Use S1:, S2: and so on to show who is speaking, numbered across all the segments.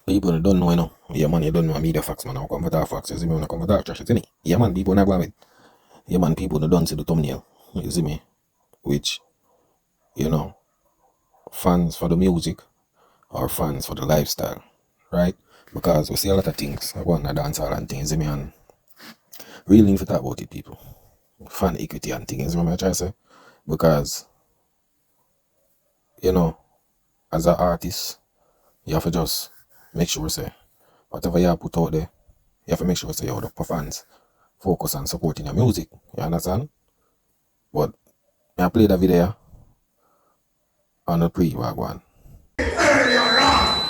S1: People don't know, you know. Yeah, man, you don't know media facts, man. I come for that facts. You see me when I come for that trash, isn't it? Yeah, man, people not going with. Yeah, man, people don't see the thumbnail. You see me? Which, you know, fans for the music or fans for the lifestyle, right? Because we see a lot of things. I go on a dancehall and things, you see me, and really need to talk about it, people. Fan equity and things, you know what I try to say? Because, you know, as an artist, you have to just make sure, say, whatever you put out there, you have to make sure, say, yo, the fans focus on supporting your music. You understand? But I play the video on the pre-wagwan.
S2: Earlier on,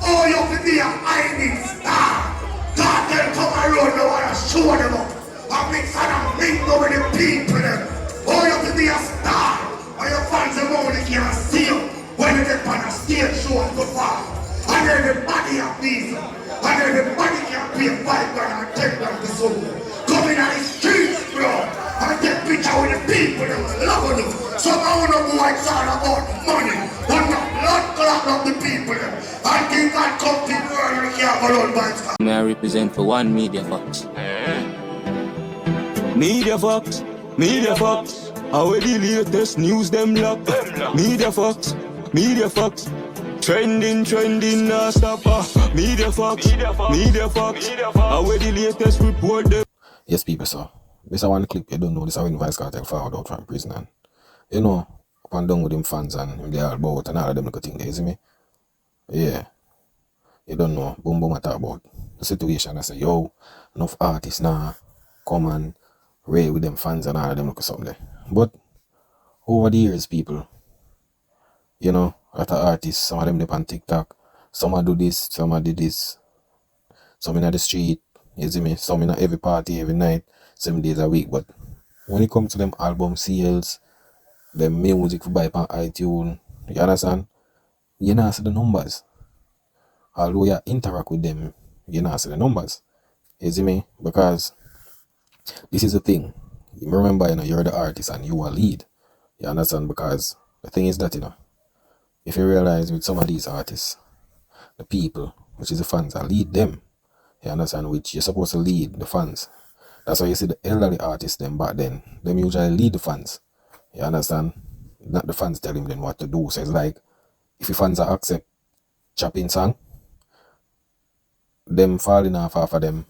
S2: oh, you could be a hiding star. God, them come around, no want to show them up. I mix and mingle with the people. Oh, you could be a star. And your fans them only can't see you when you get on a stage show and perform. And everybody have these. And everybody can pay $5 and $10 to soul. Come in on the streets, bro. And take picture with the people that love you. Somehow no boy it's all about money. But not blood clot of the people. I think that come to the world and can't go on by its.
S3: May I represent for one Media Fox? Media Fox, Media Fox. How the latest news them lock? Media Fox, Media Fox. Trending, nah stop. Media Fox, Media Fox. How the latest report them?
S1: Yes, people, so this is one clip you don't know. This is when vybzkartel found out from prison, and you know, up and down with them fans and him they all about and all of them little thing there, you see me? Yeah. You don't know, boom boom I talk about the situation. I say, yo, enough artists now come and raid with them fans and all of them look something there. But over the years, people, you know, a lot of artists, some of them they on TikTok, some do this, some do this, some in the street, you see me, some in every party, every night, 7 days a week. But when it comes to them album sales, them music for buy on iTunes, you understand? You not see the numbers. Although you interact with them, you not see the numbers. You see me? Because this is the thing. You remember, you know, you're the artist and you are lead. You understand? Because the thing is that, you know, if you realize with some of these artists, the people, which is the fans, are lead them. You understand? Which you're supposed to lead the fans. That's why you see the elderly artists them back then. Them usually lead the fans. You understand? Not the fans telling them what to do. So it's like, if the fans are accept chopping song, them falling off of them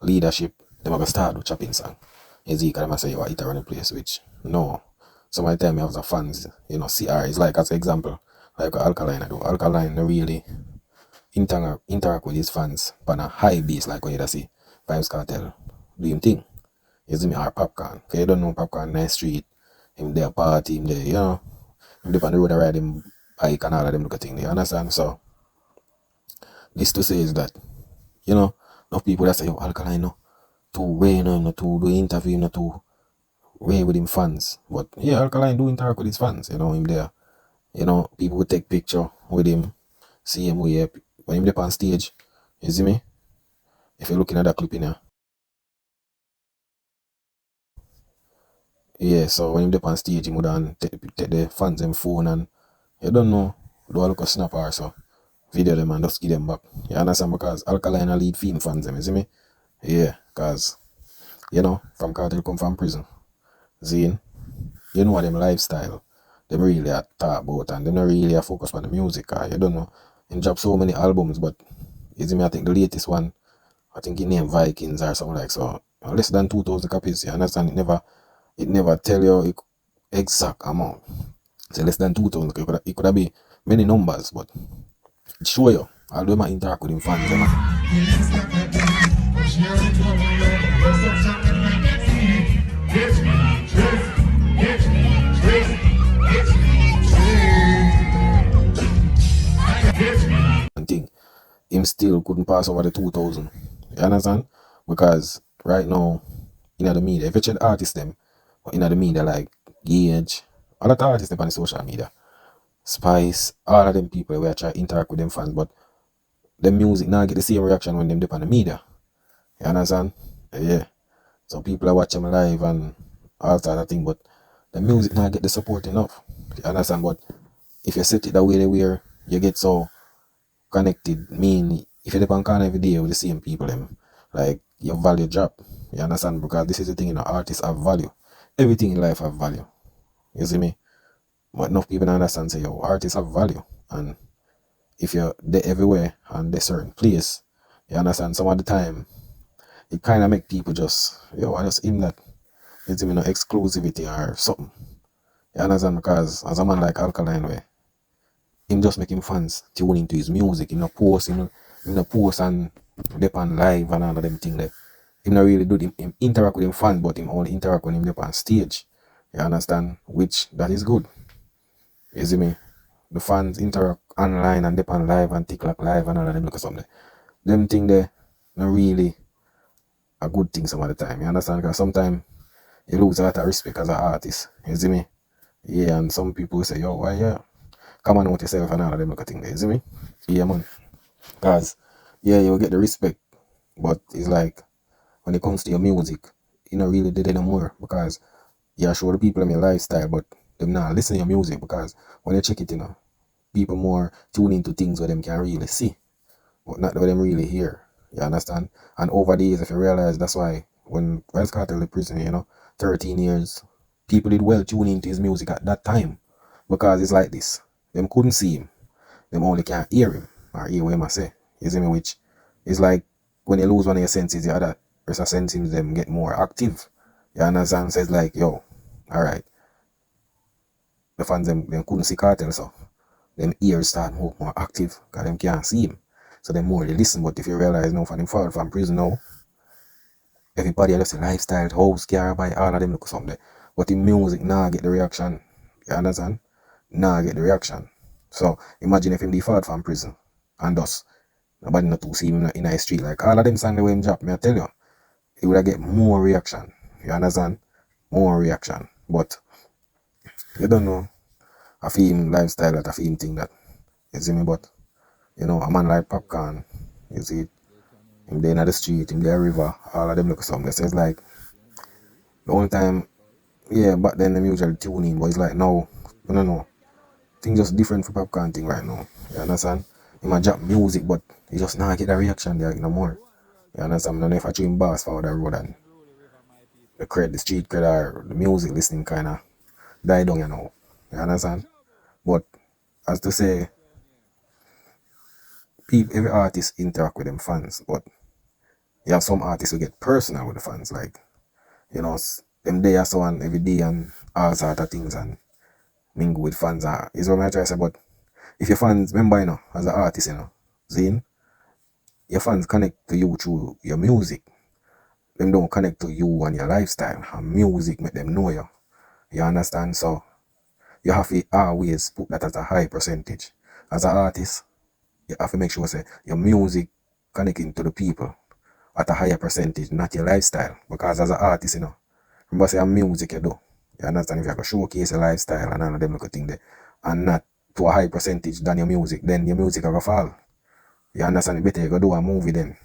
S1: leadership, them are going to start with chopping song. You see, because I say you are running place, which, no. Some of the time you have the fans, you know, CR is like, as an example, like Alkaline I do. Alkaline really interact with his fans on a high base, like what you see vybzkartel do him thing. You see me, or Popcorn. If you don't know Popcorn, nice street, him there party, him there, you know, him there on the road ride him bike and all of them look at thing, you understand? So this to say is that, you know, enough people that say, yo, Alkaline no too way, you know, not to do interview, not to way with him fans. But yeah, Alkaline do interact with his fans, you know, him there. You know, people would take picture with him, see him way when him there on stage. You see me? If you're looking at that clip in here. Yeah, so when him there on stage, he would take the fans them phone and you don't know, do a look a snap or so. Video them and just give them back. You understand? Because Alkaline a lead film fans them, you see me? Yeah, because you know, from cartel come from prison. Zine, you know what them lifestyle, them really are talk about and they don't really are focused on the music. You don't know. Him drop so many albums, but you see me, I think the latest one, I think it named Vikings or something like so. Less than 2,000 copies, you understand? It never tell you exact amount. So less than 2,000, it could have been many numbers, but it show you. Although I interact with him fans, and thing, him still couldn't pass over the 2,000. You understand? Because right now, in the media, if you check artists them, in the media like Gage, a lot of artists them on the social media, Spice, all of them people where try to interact with them fans, but the music now get the same reaction when them dip on the media. You understand? Yeah. So people are watching them live and all that of thing, but the music now get the support enough. You understand? But if you set it the way they were, you get so connected, mean if you depend on every day with the same people, them, like your value drop. You understand? Because this is the thing, artists have value. Everything in life have value. You see me? But enough people don't understand say, yo, artists have value. And if you're there everywhere and there's certain place, you understand, some of the time it kind of make people just, yo, I just aim that. It's no exclusivity or something. You understand? Because as a man like Alkaline way, him just make him fans tune into his music. Him no post and depend live and all of them thing there. Him not really do him interact with him fan, but him only interact with him depend stage. You understand? Which that is good. You see me? The fans interact online and depend live and TikTok live and all of them look at something. Them thing there not really a good thing some of the time. You understand? Because sometimes you lose a lot of respect as an artist. You see me? Yeah, and some people say, yo, why yeah? Come on with yourself and all of them look at things there. You see me? Yeah, man. Because, yeah, you will get the respect. But it's like, when it comes to your music, you don't really did it anymore. Because you show the people in your lifestyle, but them not listen to your music. Because when you check it, people more tune into things where them can really see. But not where them really hear. You understand? And over the years, if you realize, that's why when vybzkartel the prison, 13 years, people did well tune into his music at that time. Because it's like this. Them couldn't see him. Them only can't hear him. Or hear what him I say. You see me? Which is like when you lose one of your senses, the other person senses them get more active. You understand? So it's like, yo, alright. The fans them couldn't see Cartel, so them ears start more active because them can't see him. So them more they listen. But if you realize now from him fall from prison now, everybody just a lifestyle, house, car, buy all of them look something. But in music nah get the reaction. You understand? Nah get the reaction. So imagine if him default from prison and thus nobody not to see him in the street. Like all of them sang the way him drop, me I tell you, he would get more reaction. You understand? More reaction. But you don't know. I feel him lifestyle that I feel him thing that. You see me? But a man like Popcorn, you see it, him there in the street, him there river, all of them look something. So it's like the only time, yeah, back then them usually tune in, but it's like now, no. Things just different for Popcorn thing right now. You understand? He might drop music, but he just not get the reaction there no more. You understand? I don't know if I him boss for the road and the street cred or the music listening kinda die down, You understand? But as to say, every artist interact with them fans, but you have some artists who get personal with the fans, like, them day or so on every day and all sort of things and mingle with fans is what I try to say. But if your fans, remember, as an artist, Zane, your fans connect to you through your music. Them don't connect to you and your lifestyle. And music make them know you. You understand? So you have to always put that as a high percentage. As an artist, you have to make sure say your music connecting to the people at a higher percentage, not your lifestyle. Because as an artist, remember say music you do. You understand? If you have to showcase your lifestyle and all of them little thing there, and not to a high percentage than your music, then your music will fall. You understand? It better you go do a movie then.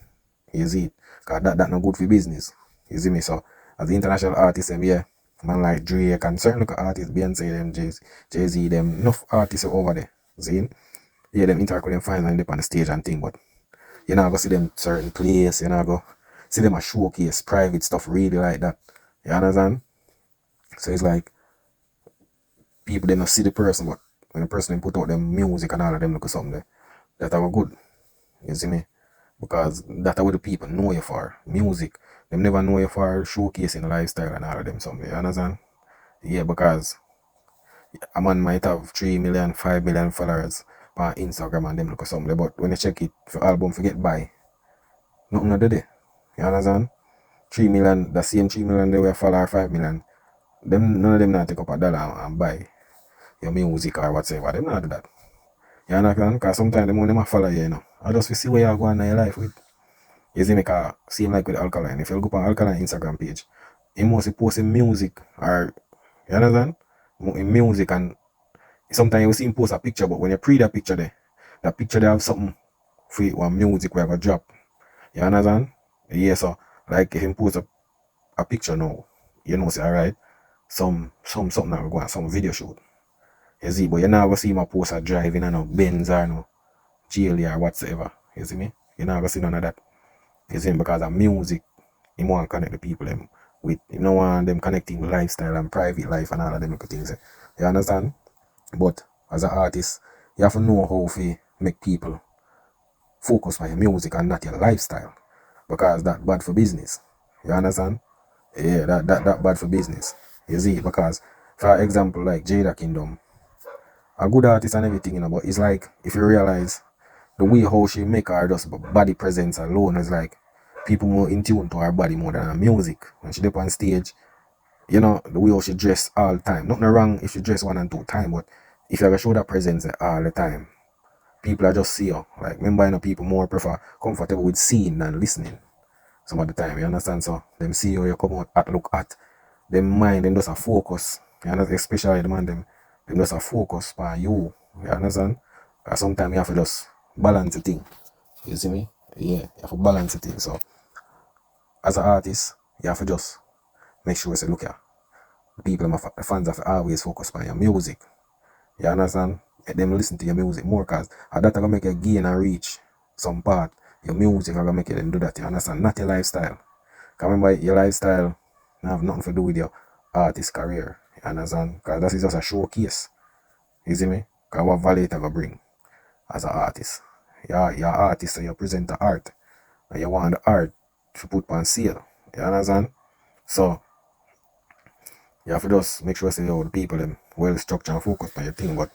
S1: You see it? Because that not good for business. You see me? So as the international artists, yeah, man like Drake and certain local artists, Beyonce, them, Jay-Z, them, enough artists over there. See? Yeah, them interact with them fine and up on the stage and thing, but you're not going to see them certain place, you're not going to see them a showcase private stuff really like that. You understand? So it's like people they not see the person, but when the person put out them music and all of them look at something there, that are good. You see me? Because that's what the people know you for. Music. Them never know you for showcasing lifestyle and all of them something. You understand? Yeah, because a man might have 3 million, 5 million followers on Instagram and them look at something, but when you check it for album forget buy, nothing not there. You understand? 3 million, the same 3 million they were follow 5 million. None of them not take up $1 and buy your music or whatsoever. Them not do that. You understand? Because sometimes the money might follow you, I just see where you're going in your life with. You see me, cause same like with Alkaline. If you look up on Alkaline Instagram page, he mostly posting music or, you understand? In music, and sometimes you see him post a picture, but when you pre that picture there, that picture they have something for it, one music where I drop. You understand? Yeah, so like if him post a picture now, say alright, something that will go on, some video shoot. You see, but you never see him post a driving and no Benz or no GLE or whatsoever. You see me? You're not gonna see none of that. You see, because of music, you want to connect the people them with, you don't want them connecting with lifestyle and private life and all of them things. You understand? But as an artist, you have to know how to make people focus on your music and not your lifestyle. Because that bad for business. You understand? Yeah, that bad for business. You see, because for example, like Jada Kingdom, a good artist and everything, but it's like if you realize the way how she make her just body presence alone is like people more in tune to her body more than her music. When she up on stage, the way how she dress all the time. Nothing wrong if she dress 1 and 2 times, but if you ever show that presence all the time, people are just see you. Like, remember, people more prefer comfortable with seeing than listening some of the time, you understand? So them see how you come out at look at them mind, them just a focus. You understand? Especially the man them just a focus on you. You understand? Sometimes you have to just balance the thing. You see me? Yeah, you have to balance the thing. So as an artist, you have to just make sure you say, look here, people, the fans have to always focus on your music. You understand? Let them listen to your music more, because that gonna make you gain and reach some part. Your music are gonna make them do that, you understand? Not your lifestyle. Because remember, your lifestyle have nothing to do with your artist career. You understand? Because that is just a showcase. You see me? Because what value it gonna bring as an artist? You're an artist, so you present the art. And you want the art to put on sale. You understand? So you have to just make sure say the people them well structured and focused on your thing. But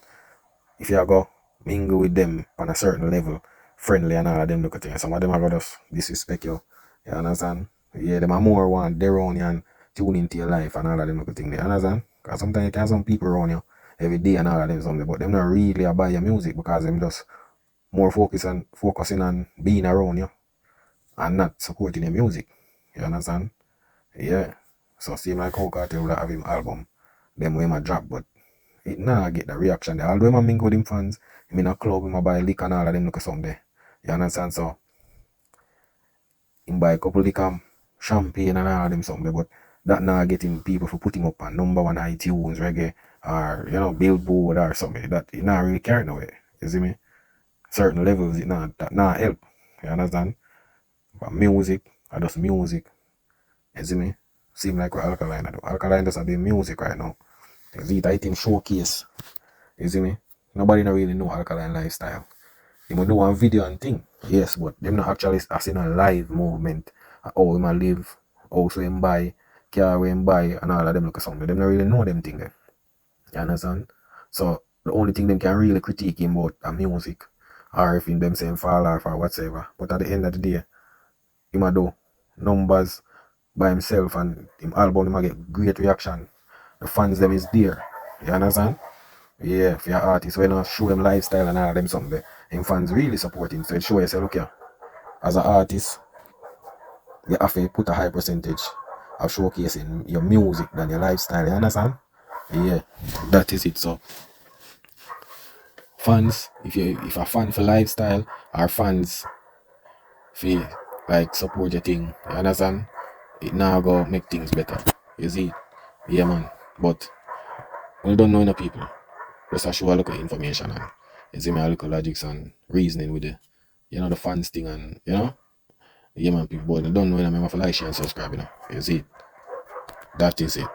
S1: if you go mingle with them on a certain level, friendly and all of them look at things, some of them are gonna just disrespect you. You understand? Yeah, them are more want their own and tune into your life and all of them look at things. You understand? Because sometimes you can have some people around you every day and all of them something, but them not really buy your music because them just more focusing on being around you and not supporting your music. You understand? Yeah. So seem like how Cartel would have him album, them way my drop, but it nah get the reaction there. Although I mingle with him fans, I'm in a club, him buy liquor and all of them look at something. You understand? So him buy a couple liquor, champagne and all of them something, but that nah getting people for putting up on #1 iTunes, reggae, or Billboard or something. That it not really carrying away. You see me? Certain levels it that not help. You understand? But music, I just music. You see me? Seem like what Alkaline I do. Alkaline doesn't do music right now. It's I think showcase. You see me? Nobody not really know Alkaline lifestyle. They might do one video and thing, yes, but them not actually as in a live movement. How him a live, also him buy, car him buy, and all of them look at something. Them not really know them thing there. You understand? So the only thing them can really critique him about a music, or if in them saying Falloff or whatever. But at the end of the day, he might do numbers by himself and him album him get great reaction. The fans them is there. You understand? Yeah, if you're an artist, when you show him lifestyle and all of them something, him fans really support him. So it show you say, look here, as an artist, you have to put a high percentage of showcasing your music than your lifestyle. You understand? Yeah, that is it. So fans, if a fan for lifestyle or fans for like support your thing, you understand? It now go make things better. You see? Yeah man. But when you don't know enough people, just a show a look at information and you see me a look at logics and reasoning with the fans thing and yeah man people, but I don't know them, I have to like, share and subscribe, you see? That is it.